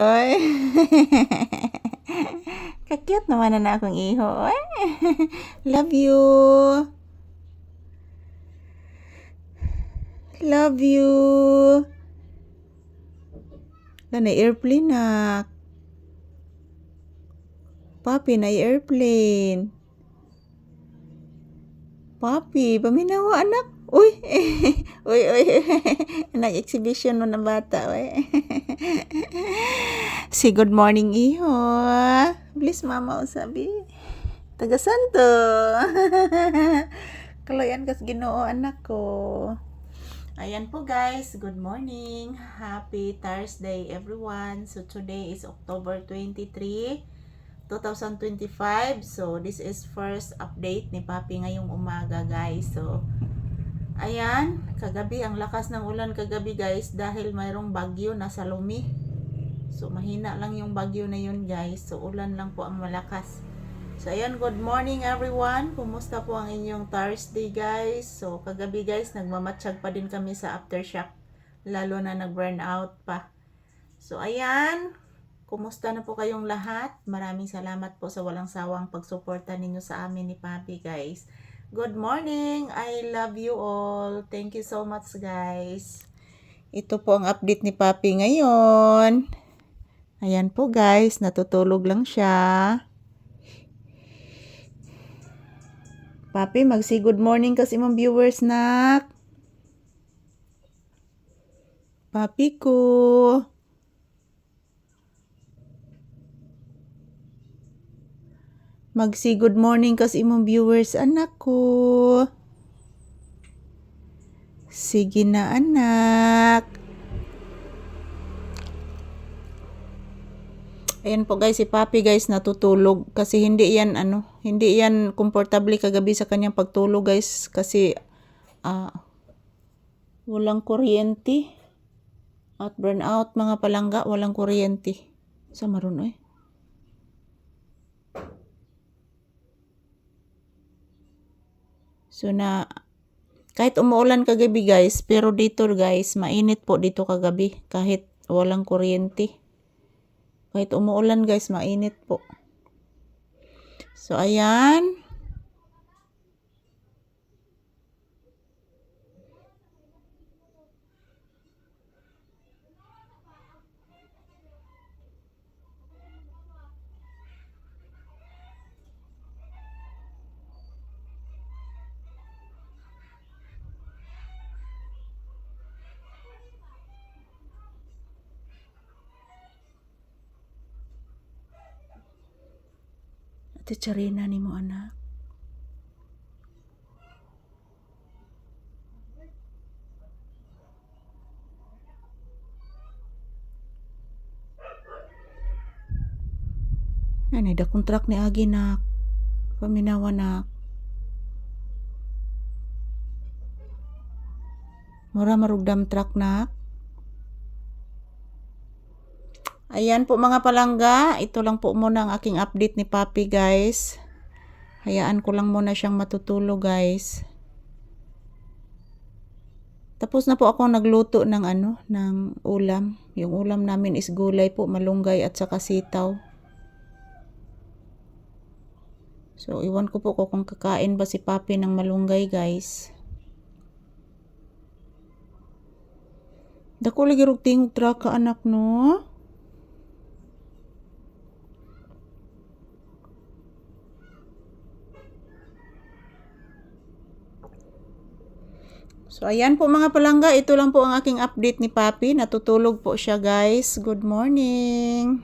Oy. Kakyat naman na akong iho. Oy. Love you. Love you. Na airplane na. Papi na airplane. Papi, paminawa anak. Uy. Uy. Nag-exhibition mo ng bata. Uy. Si good morning iho. Please mama usabi. Taga Santo. Kaloyan kas Ginoo anak ko. Ayan po guys, good morning. Happy Thursday everyone. So today is October 23, 2025. So this is first update ni Papi ngayong umaga guys. So ayan, kagabi ang lakas ng ulan kagabi guys dahil mayroong bagyo na sa Lumi. So mahina lang yung bagyo na yun guys. So ulan lang po ang malakas. So ayan, good morning everyone. Kumusta po ang inyong Thursday guys? So kagabi guys, nagmamatsyag pa din kami sa aftershock. Lalo na nag-burn out pa. So ayan, kumusta na po kayong lahat? Maraming salamat po sa walang sawang pagsuporta ninyo sa amin ni Papi guys. Good morning. I love you all. Thank you so much guys. Ito po ang update ni Papi ngayon. Ayan po guys, natutulog lang siya. Papi, mag-say good morning kasi imong viewers nak. Papi ko. Mag-say good morning kasi imong viewers anak ko. Sige na anak. Ayan po guys, si Papi guys natutulog kasi hindi yan komportable kagabi sa kanyang pagtulog guys kasi walang kuryente at burnout mga palangga, walang kuryente. Sa maron eh. So kahit umuulan kagabi guys, pero dito guys, mainit po dito kagabi kahit walang kuryente. Kahit umuulan guys, mainit po. So ayan. Ate Charina ni mo anak. Ano da kontrak ni Agi nak. Paminawa nak. Mura marugdam truck nak. Ayan po mga palangga, ito lang po muna ang aking update ni Papi guys. Hayaan ko lang muna siyang matutulog guys. Tapos na po ako nagluto ng ng ulam. Yung ulam namin is gulay po, malunggay at saka sitaw. So iwan ko po kung kakain ba si Papi ng malunggay guys. Dako lagi rug tingog tra ka anak no. So ayan po mga palangga, ito lang po ang aking update ni Papi. Natutulog po siya guys. Good morning.